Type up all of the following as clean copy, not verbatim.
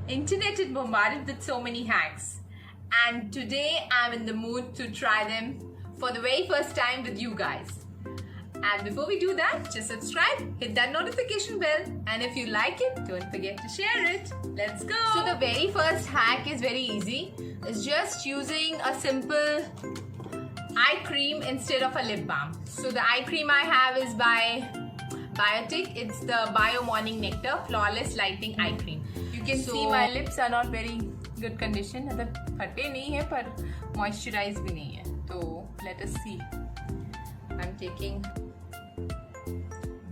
Internet is bombarded with so many hacks, and today I'm in the mood to try them for the very first time with you guys. And before we do that, just subscribe, hit that notification bell, and if you like it, don't forget to share it. Let's go! So the very first hack is very easy. It's just using a simple eye cream instead of a lip balm. So the eye cream I have is by Biotic. It's the Bio Morning Nectar Flawless Lightening Eye Cream. You can see my lips are not very good condition. मतलब फटे नहीं है पर moisturize भी नहीं है. तो let us see. I'm taking.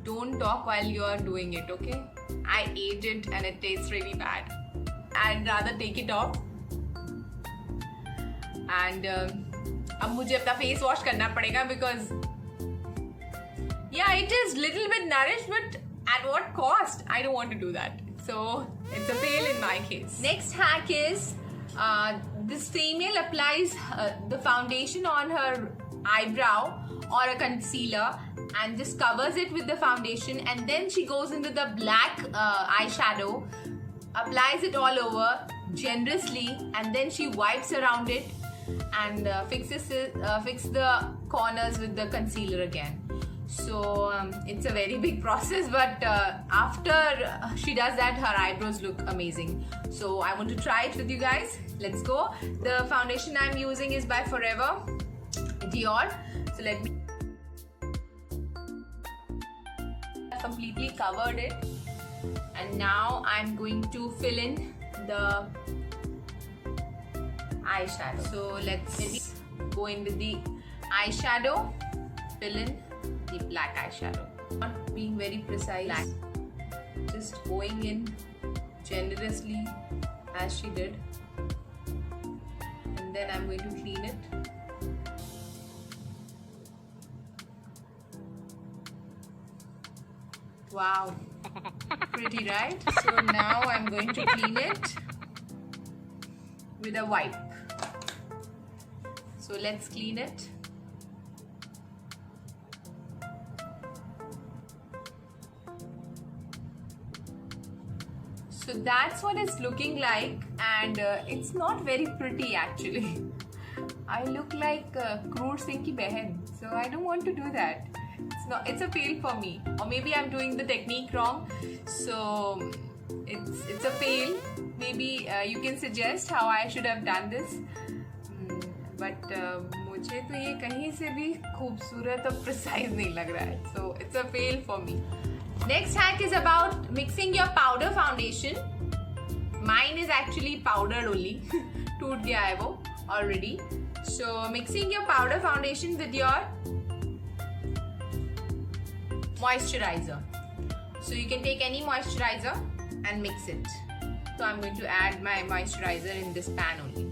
Don't talk while you are doing it, okay? I ate it and it tastes really bad. I'd rather take it off. And अब मुझे अपना face wash करना पड़ेगा because yeah, it is little bit nourished, but at what cost? I don't want to do that. So it's a fail in my case. Next hack is this female applies the foundation on her eyebrow or a concealer and just covers it with the foundation, and then she goes into the black eyeshadow, applies it all over generously, and then she wipes around it and fix the corners with the concealer again. So it's a very big process, but after she does that, her eyebrows look amazing. So I want to try it with you guys. Let's go. The foundation I'm using is by Forever Dior. So let me. I completely covered it, and now I'm going to fill in the eyeshadow. So let's go in with the eyeshadow. Fill in the black eyeshadow. Not being very precise, just going in generously as she did, and then I'm going to clean it. Wow, pretty, right? So now I'm going to clean it with a wipe. So let's clean it. So that's what it's looking like, and it's not very pretty actually. I look like Kroor Singh ki behan, so I don't want to do that. It's a fail for me, or maybe I'm doing the technique wrong. So it's a fail. Maybe you can suggest how I should have done this. But मुझे तो ये कहीं से भी खूबसूरत और precise नहीं लग रहा है. So it's a fail for me. Next hack is about mixing your powder foundation. Mine is actually powdered only. टूट गया है वो already. So mixing your powder foundation with your moisturizer. So you can take any moisturizer and mix it. So I'm going to add my moisturizer in this pan only.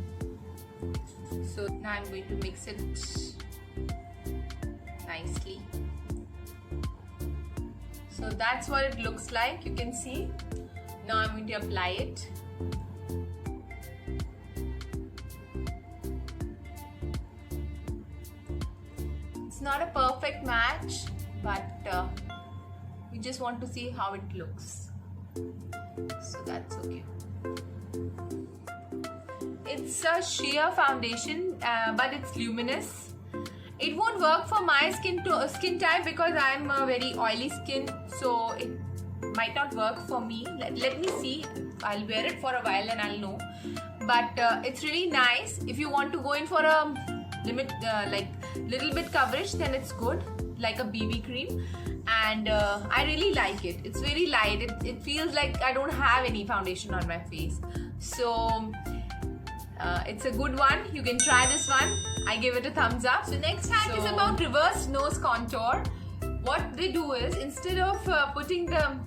So now I'm going to mix it nicely. So that's what it looks like. You can see. Now I'm going to apply it. It's not a perfect match, but we just want to see how it looks. So that's okay. It's a sheer foundation, but it's luminous. It won't work for my skin type because I'm a very oily skin, so it might not work for me. Let me see. I'll wear it for a while and I'll know. But it's really nice. If you want to go in for a little bit coverage, then it's good, like a BB cream. And I really like it. It's very light. It feels like I don't have any foundation on my face. So it's a good one. You can try this one. I give it a thumbs up. So next hack is about reverse nose contour. What they do is, instead of putting the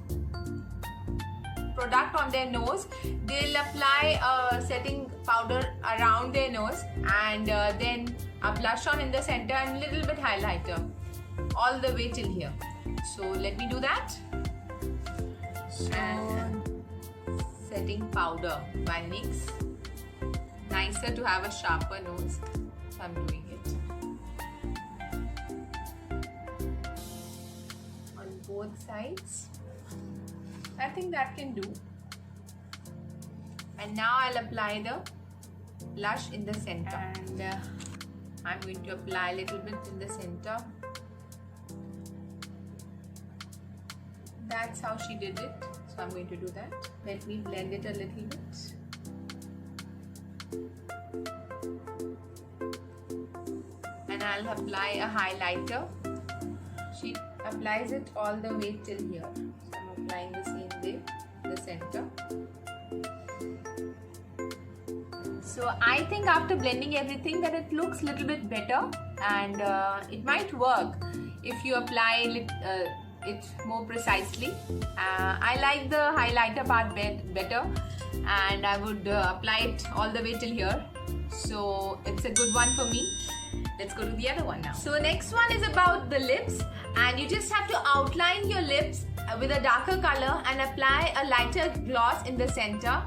product on their nose, they'll apply a setting powder around their nose, and then a blush on in the center and a little bit highlighter all the way till here. So let me do that. And setting powder by NYX. Nicer to have a sharper nose, so I'm doing it on both sides. I think that can do. And now I'll apply the blush in the center. And I'm going to apply a little bit in the center. That's how she did it. So I'm going to do that. Let me blend it a little bit. And I'll apply a highlighter. She applies it all the way till here. So I'm applying the same way, the center. So I think after blending everything that it looks a little bit better, and it might work if you apply it more precisely. I like the highlighter part better, and I would apply it all the way till here. So it's a good one for me. Let's go to the other one now. So next one is about the lips, and you just have to outline your lips with a darker color and apply a lighter gloss in the center,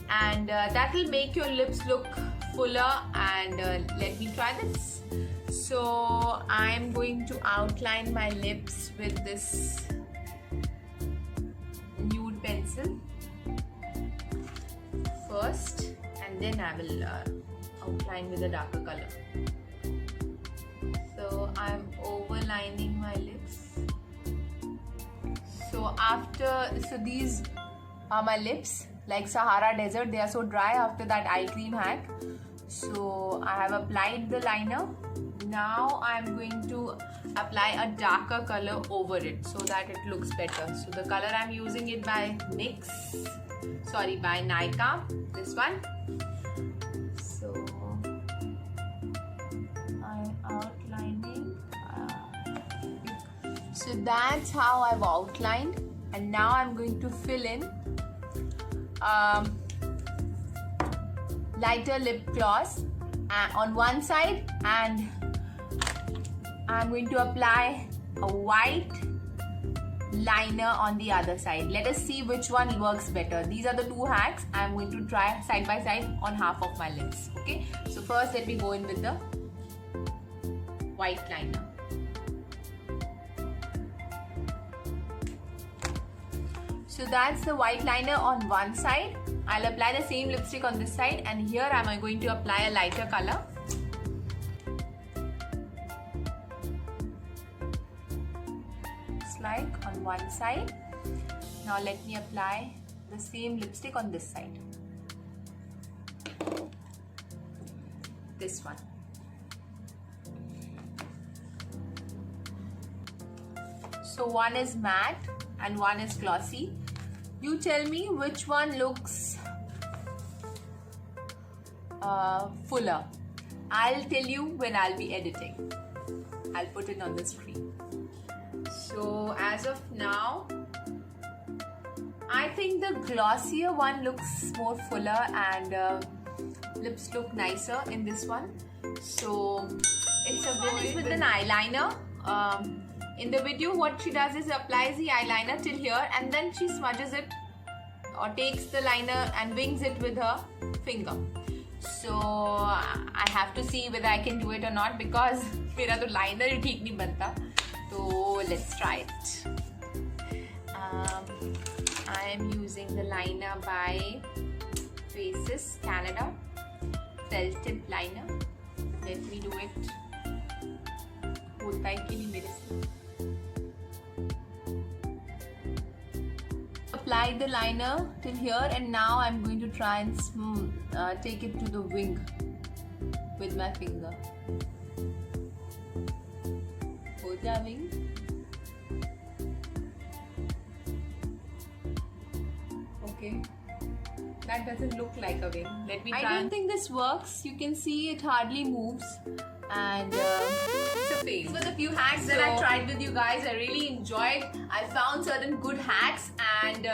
and that will make your lips look fuller. And let me try this. So I'm going to outline my lips with this nude pencil first, and then I will outline with a darker color. So I'm overlining my lips. So these are my lips, like Sahara Desert. They are so dry after that eye cream hack. So I have applied the liner. Now I'm going to apply a darker color over it so that it looks better. So the color I'm using it by Nykaa, this one. So I'm outlining. So that's how I've outlined, and now I'm going to fill in lighter lip gloss on one side, and I'm going to apply a white liner on the other side. Let us see which one works better. These are the two hacks I'm going to try side by side on half of my lips. Okay, so first let me go in with the white liner. So that's the white liner on one side. I'll apply the same lipstick on this side, and here I'm going to apply a lighter color. It's like on one side. Now let me apply the same lipstick on this side. This one. So one is matte and one is glossy. You tell me which one looks fuller. I'll tell you when I'll be editing. I'll put it on the screen. So as of now, I think the glossier one looks more fuller, and lips look nicer in this one. So it's a one is with an eyeliner. In the video, what she does is applies the eyeliner till here, and then she smudges it or takes the liner and wings it with her finger. So I have to see whether I can do it or not, because मेरा तो liner ही ठीक नहीं बनता. So let's try it. I am using the liner by Faces Canada felt tip liner. Let me do it. होता है कि नहीं मेरे से. Apply the liner till here, and now I'm going to try and take it to the wing with my finger. Hold the wing. Okay, that doesn't look like a wing. Let me try. I don't think this works. You can see it hardly moves, and it's a fail. These were the few hacks that I tried with you guys. I really enjoyed. I found certain good hacks, and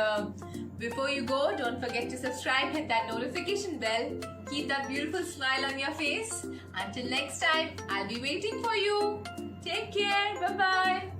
before you go, don't forget to subscribe, hit that notification bell, keep that beautiful smile on your face. Until next time, I'll be waiting for you. Take care. Bye bye.